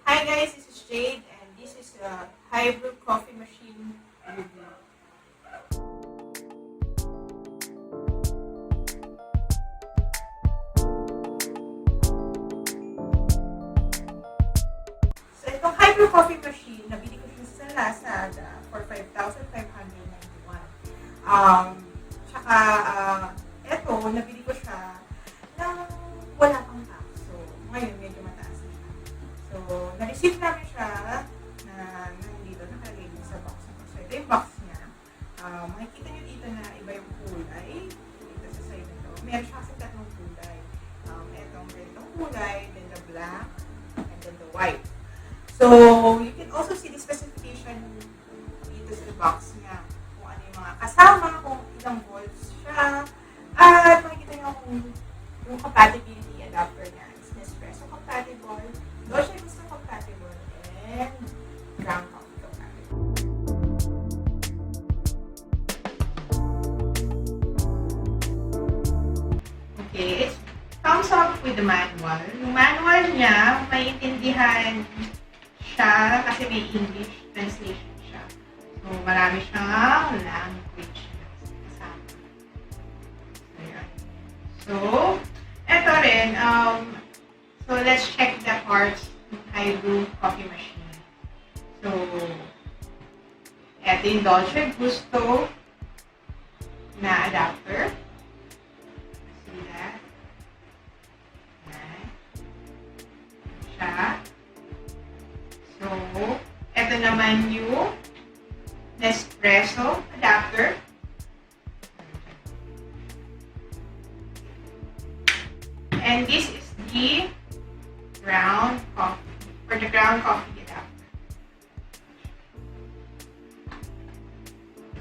Hi guys, this is Jade and this is a HiBrew coffee machine review. So itong HiBrew coffee machine, nabili ko siya sa Lazada for 5,591. Tsaka eto, nabili ko siya ng wala pang tax. So ngayon medyo mataas na siya. So na-receive namin siya na nandito, nakalagay din sa box. So ito yung box niya. Makikita nyo dito na iba yung kulay. Dito sa side na ito. Meron siya kasi tatlong kulay. Itong ganitong kulay, then the black, and then the white. So, you can also see the specification dito sa box niya. Kung ano yung mga kasama, kung ilang volts siya. At makikita nyo kung yung compatibility adapter niya is Nespresso compatible, Dolce Gusto compatible, and ground coffee compatible. Okay, it comes up with the manual. Yung manual niya, maiintindihan siya kasi may English translation siya. So, marami siyang language na kasama. So, yan. So, eto rin, so let's check the parts ng HiBrew coffee machine. So, eto yung Dolce Gusto na adapter. See that? Yan. Siya. So, eto naman yung Nespresso adapter. And this is the ground coffee, for the ground coffee adapter.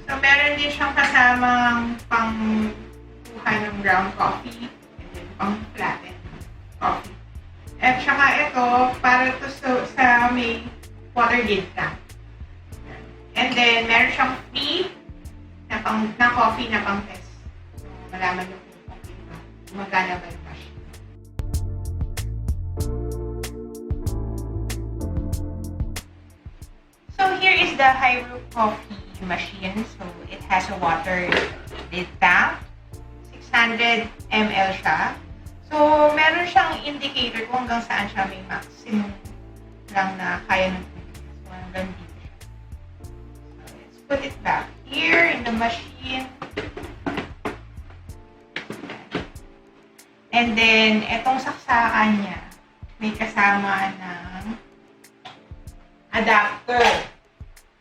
So, meron din siyang kasamang pang-kuha ng ground coffee and then pang-flatten coffee. At saka ito, para to sa may water lid na. And then, meron siyang free na coffee na pang-test. So, malaman nyo kung okay ba. Gumagana ba yung machine. So, here is the HiBrew coffee machine. So, it has a water lid tank. 600 ml siya. So, meron siyang indicator kung hanggang saan siya may maximum lang na kaya ng tubig. So, hanggang dito siya. So, let's put it back here in the machine. And then, etong saksakan niya, may kasama ng adapter.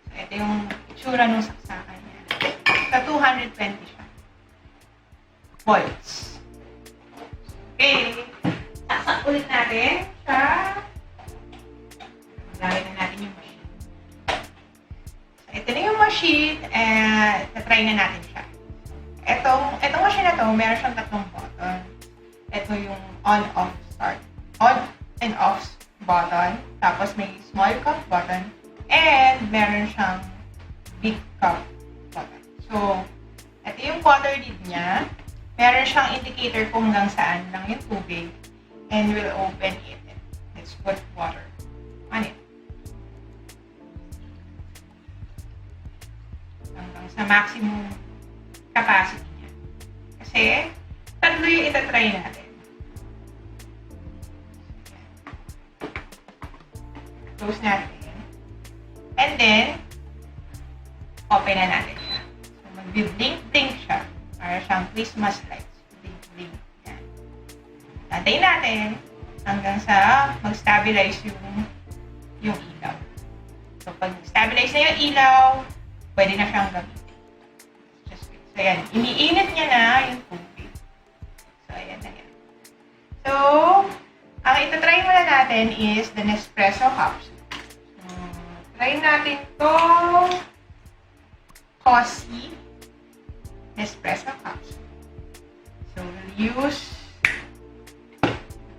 So, ito yung itsura ng saksakan niya. Sa 220 siya. Volts. Okay. Saksak ulit natin siya. Magamit na natin yung machine. So, ito na yung machine and na-try na natin siya. Itong machine na to, meron siyang tatlong button. Ito yung on-off start. On and off button. Tapos may small cup button. And meron siyang big cup button. So, ito yung water lid niya. Meron siyang indicator kung hanggang saan lang yung tubig. And we'll open it. Let's put water on it. Hanggang sa maximum capacity niya. Kasi, tatlo yung itatry natin. Close natin. And then, open na natin siya. So, mag-blink-blink siya. Para siyang Christmas lights. Blink-blink. Yan. Tatay natin hanggang sa mag-stabilize yung ilaw. So, pag stabilize na yung ilaw, pwede na siyang gamitin. Just wait. So, yan. Iniinit niya na yung tubig. So, ayan na yan. So, ang itatry muna natin is the Nespresso cups. So, try natin to Coffee Nespresso cups. So, we'll use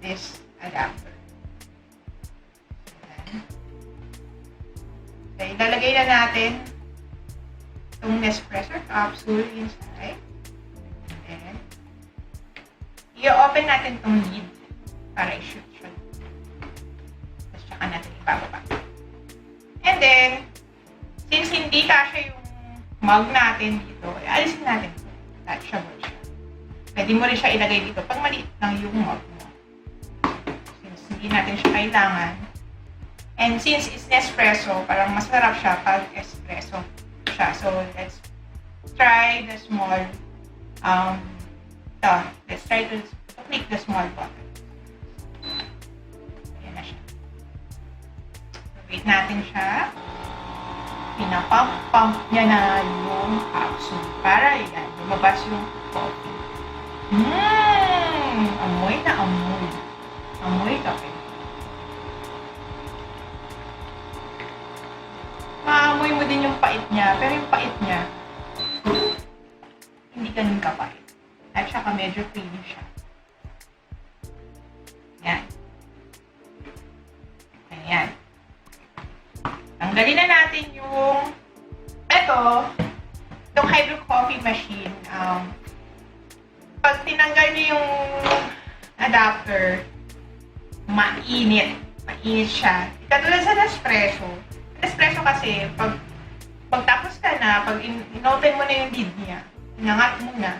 this adapter. So, ilalagay na natin itong Nespresso capsule inside. And then, i-open natin itong lid para i-shoot siya. Tapos, tsaka natin ibabalik. hindi kasya yung mug natin dito, alisin natin. Detachable siya. Pwede mo rin siya ilagay dito pag maliit lang yung mug mo. Since hindi natin siya kailangan. And since it's Nespresso, parang masarap siya pag espresso siya. So, let's try the small, let's try to click the small button. Ayan na siya. Wait natin siya. Pinapump niya na yung capsule para yan, lumabas yung coffee. Amoy na amoy. Amoy kape. Maamoy mo din yung pait niya, pero yung pait niya, hindi ganun kapait. At saka medyo creamy siya. Yan. Ayan. Tanggalin na natin yung itong HiBrew coffee machine. Pag tinanggal niyo yung adapter, mainit. Mainit siya. Katulad sa Nespresso. Nespresso kasi, pagtapos ka na, pag in-open mo na yung lid niya, inangat mo na,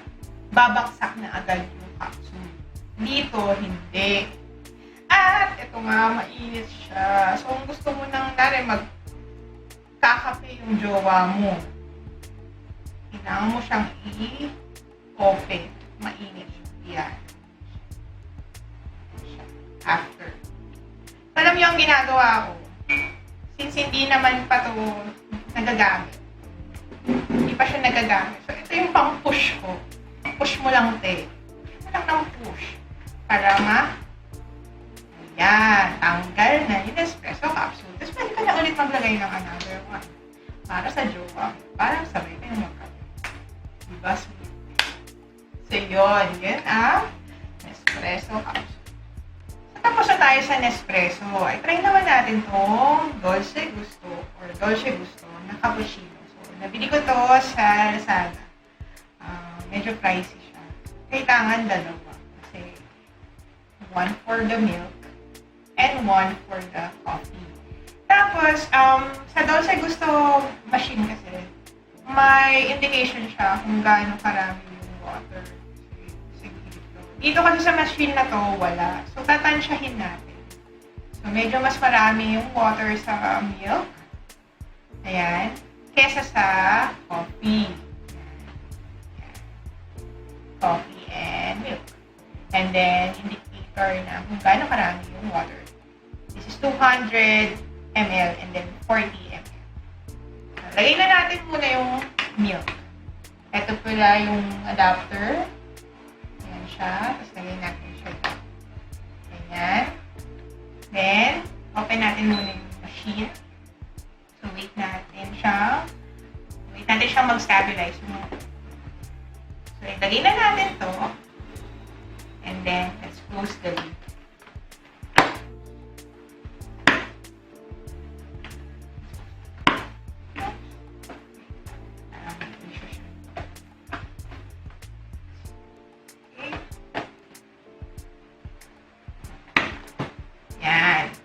babaksak na agad yung capsule. Dito, hindi. At ito nga, mainit siya. So, kung gusto mo nang magkakape yung jowa mo, kailangan mo siyang i-open. Mainit siya. Yan. After. Alam niyo ang ginagawa ko? Since hindi naman pa ito nagagamit. Hindi pa siya nagagamit. So, ito yung pang-push ko. Push mo lang, te. Push mo lang ng push. Para ayan, tanggal na yung espresso capsule. Tapos pwede ka na ulit maglagay ng another one. Para sa jowa. Para sabay kayo magkape. Diba, sweet? So, yun. Yan ang espresso capsule. Tapos na tayo sa Nespresso. Ay, try naman natin itong Dolce Gusto or Dolce Gusto na cappuccino. So, nabili ko to sa Lazada. Medyo pricey siya. Kailangan dalawa. Kasi, one for the milk and one for the coffee. Tapos, sa Dolce Gusto machine kasi, may indication siya kung gaano karami yung water. Dito kasi sa machine na to, wala. So, tatansyahin natin. So, medyo mas marami yung water sa milk. Ayan. Kesa sa coffee. Ayan. Coffee and milk. And then, indicator na kung gaano karami yung water. This is 200 ml and then 40 ml. So, lagay na natin muna yung milk. Ito pala yung adapter. Siya. Tapos lagay natin siya ito. Ganyan. Then, open natin muna yung machine. So, wait natin siya. Wait natin siya mag-stabilize. So, ilagay na natin to. And then, let's close the lid.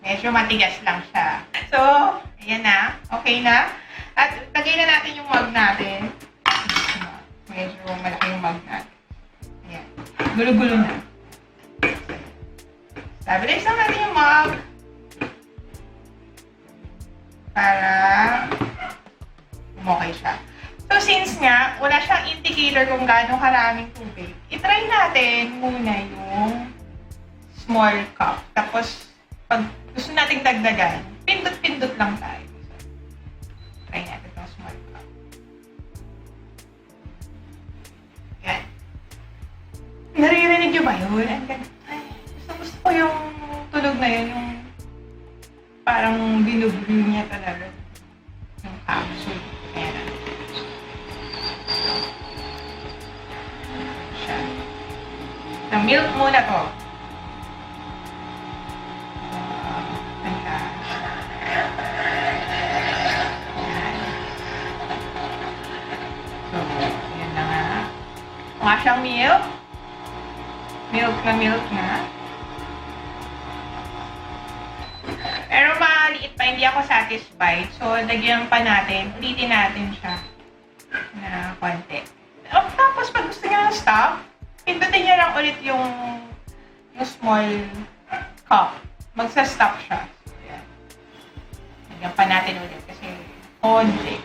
Medyo matigas lang siya. So, ayan na. Okay na. At lagay na natin yung mug natin. Medyo malaki yung mug natin. Ayan. Gulo-gulo na. Stabilize lang natin yung mug. Para umokay siya. So, since nga, wala siyang indicator kung gaano karaming tubig, itry natin muna yung small cup. Tapos, pag gusto nating dagdagan, pindot-pindot lang tayo. So, try natin itong small cup. Yan. Naririnig nyo ba yun? Ay, gusto ko yung tunog na yun, yung parang binubrew niya talaga. Yung capsule. Ayan na. Siya. So, milk muna to. Mukha siyang milk. Milk na. Pero maliit pa, hindi ako satisfied. satisfied. So, lagyan pa natin, ulitin natin siya na konti. Tapos, pag gusto niya ng stop, pindutin niya lang ulit yung small cup. Magsa-stop siya. So, yan. Lagyan pa natin ulit kasi konti.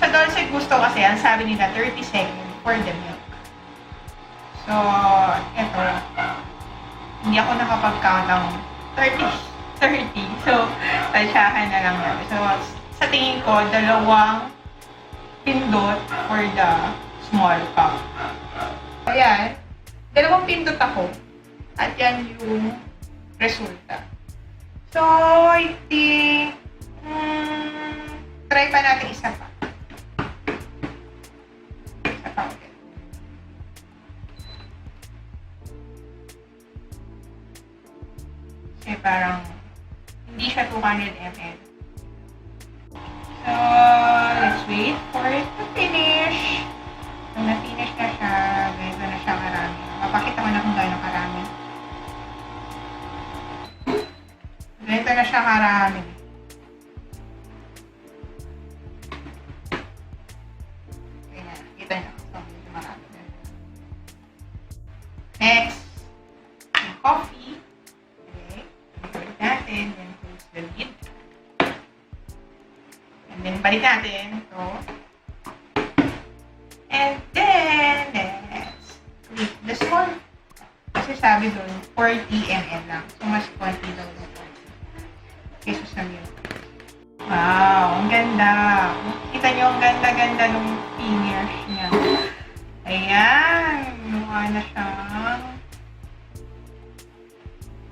Sa Dolce Gusto kasi, ang sabi nila, 30 seconds for the milk. So, eto. Hindi ako nakapag-count ng 30. So, tansyahan na lang namin. So, sa tingin ko, 2 pindot for the small cup. Ayan. 2 pindot ako. At yan yung resulta. So, I think, try pa natin isa pa. Kasi parang hindi siya 200 ml. So, let's wait for it to finish. Kung na-finish na siya, ganito na siya karami. Mapakita ko na kung gano'ng karami. Ganito na siya karami. Okay na, kita niyo. So, medyo marami na. Next, yung coffee. Natin, then close the lid. And then, balik natin ito. And then, let's click the small. Kasi sabi doon, 40 ml lang. So, mas konti daw yung 40. Kaysa sa milk. Wow, ang ganda. Kita nyo, ang ganda-ganda ng fingers niya. Ayan, mukha na siyang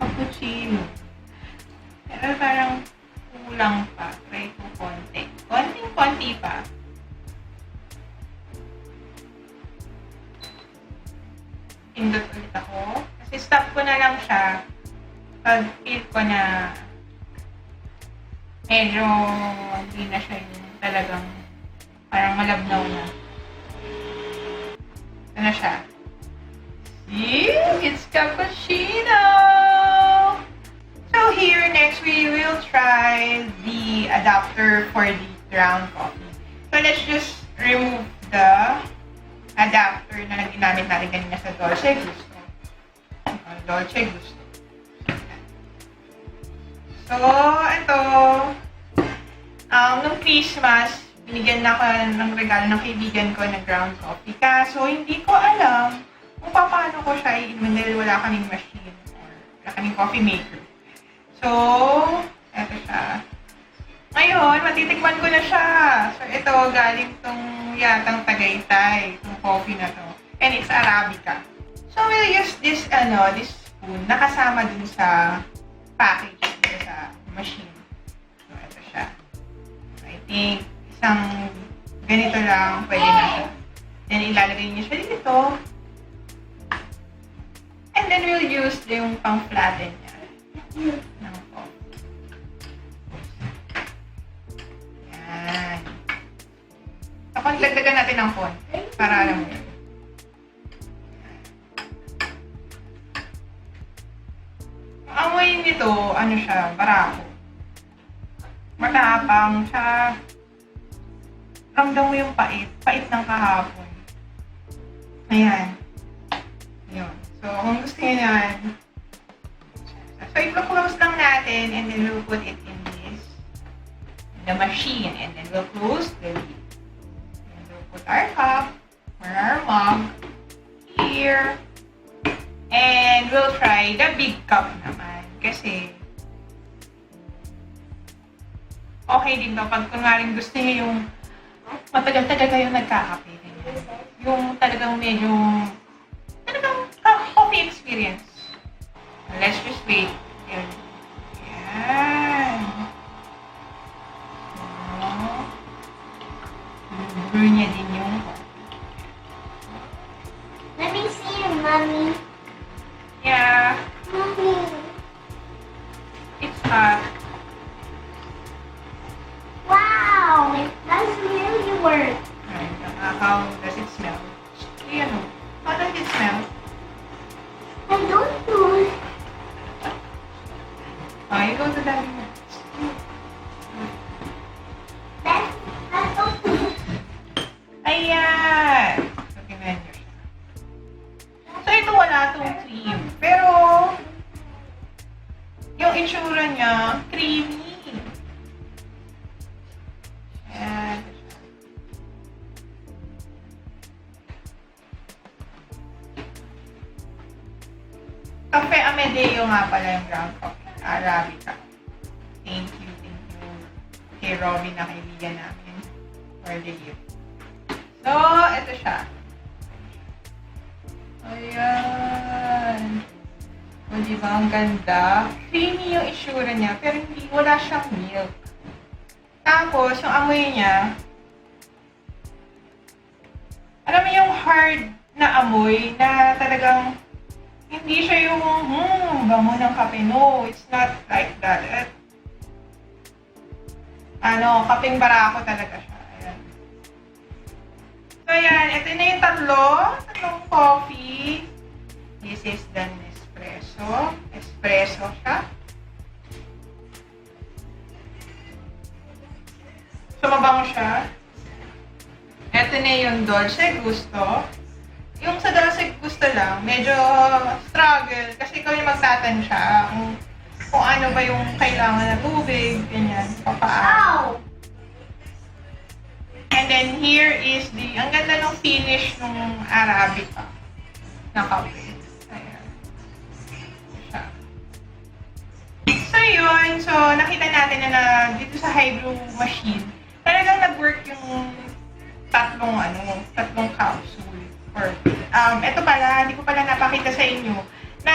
cappuccino. Pero parang kulang pa. Try ko konti. Konting-konti pa. Pindot ulit ako. Kasi stop ko na lang siya pag feel ko na medyo hindi na siya yung talagang parang malabnaw na. Ito na siya. See? It's cappuccino! So here, next we will try the adapter for the ground coffee. So let's just remove the adapter na ginamit natin kanina sa Dolce Gusto. Dolce Gusto. So, ito, nung Christmas, binigyan na ako ng regalo ng kaibigan ko na ground coffee. Kaso, hindi ko alam kung paano ko siya iinumin dahil wala kaming machine or wala kaming coffee maker. So, eto siya. Ngayon, matitikman ko na siya. So, ito, galing tong yatang Tagaytay, itong coffee na to. And it's Arabica. So, we'll use this, this spoon, nakasama dun sa package, sa machine. So, ito siya. So, I think, isang ganito lang, pwede na siya. Then, ilalagay niyo siya dito. And then, we'll use yung pang-flatten niya. Ng coffee. Yan. So, dagdagan natin ng konti para alam mo yun. Ang amoy nito, ano siya, barako. Matapang siya. Ramdam mo yung pait. Pait ng kahapon. Ayan. Yun. So, kung gusto nyo yan, so, i-close lang natin and then we'll put it in the machine and then we'll close the lid. And we'll put our cup or our mug here and we'll try the big cup naman kasi okay din ba pag kunwaring gusto niyo yung matagal-tagal kayo nagkakape. Yung talagang medyo coffee experience. Let's just wait. Yan. Brew niya din yung Let me see you, Mommy. yeah, Mommy. it's hot. Wow, it does really work. Right. How does it smell? How does it smell? I don't know. dami na. That's okay. Ayan! So, tingnan nyo siya. So, ito wala itong cream. Pero, yung itsura niya, creamy. Ayan. Cafe Amedeo nga pala yung ground coffee. Arabica. Thank you kay Robin na kaibigan namin for the gift. So, ito siya. Ayan. O, diba? Ang ganda. Creamy yung itsura niya, pero hindi, wala siyang milk. Tapos, yung amoy niya, alam mo yung hard na amoy na talagang hindi siya yung, bango ng kape. No, it's not like that. Kapeng barako talaga siya. Ayan. So, ayan. Ito na yung tatlong coffee. This is the Nespresso. Espresso siya. So, mabango siya. Ito na yung Dolce Gusto. Yung sa Dolce Gusto lang, medyo struggle. Kasi ikaw yung magtatansya kung ano ba yung kailangan na tubig, ganyan, papaano. And then here is ang ganda ng finish ng Arabica na kape. Ayan. Siya. So yun, so nakita natin na dito sa HiBrew machine, talagang nag-work yung tatlong capsule. Or, ito pala, hindi ko pala napakita sa inyo, na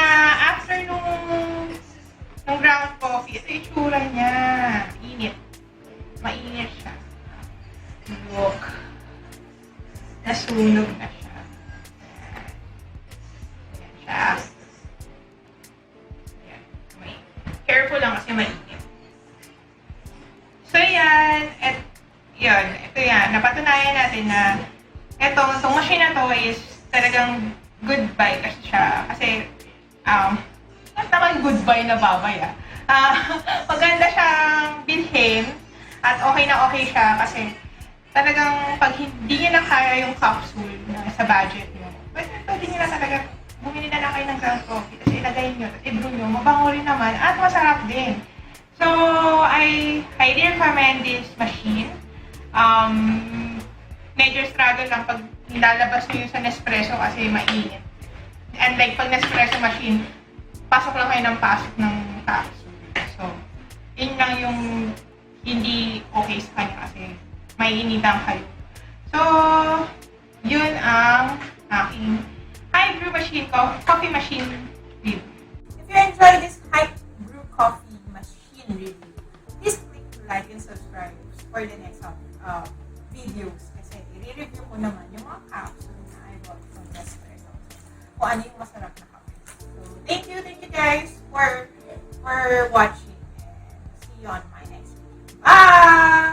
after nung ground coffee, ito itsura niya. Init. Mainit siya. Look. Nasunog na siya. Ayan siya. Ayan. Careful lang kasi mainit. So, yan. Ito yan. Napatunayan natin na itong machine na to is talagang goodbye kasi siya. Kasi, naman goodbye na babay maganda siyang bilhin at okay na okay siya kasi talagang pag hindi niya na kaya yung capsule na sa budget niyo, pwede niyo na talaga bumili na lang kayo ng ground coffee kasi ilagay niyo at i-brew niyo, mabango rin naman at masarap din. So, I highly recommend this machine. Medyo struggle lang pag nilalabas niyo yung sa Nespresso kasi mainit. And like pag Nespresso machine, pasok lang kayo ng pasok ng capsule. So, yun lang yung hindi okay sa kanya kasi maiinitan kayo. So, yun ang aking HiBrew machine ko, coffee machine review. If you enjoy this HiBrew coffee machine review, please click like and subscribe for the next videos. Kasi i-review ko naman yung mga capsule na I bought from Nespresso. Kung ano yung masarap na kape. So, thank you guys for watching. And see you on my next video. Bye!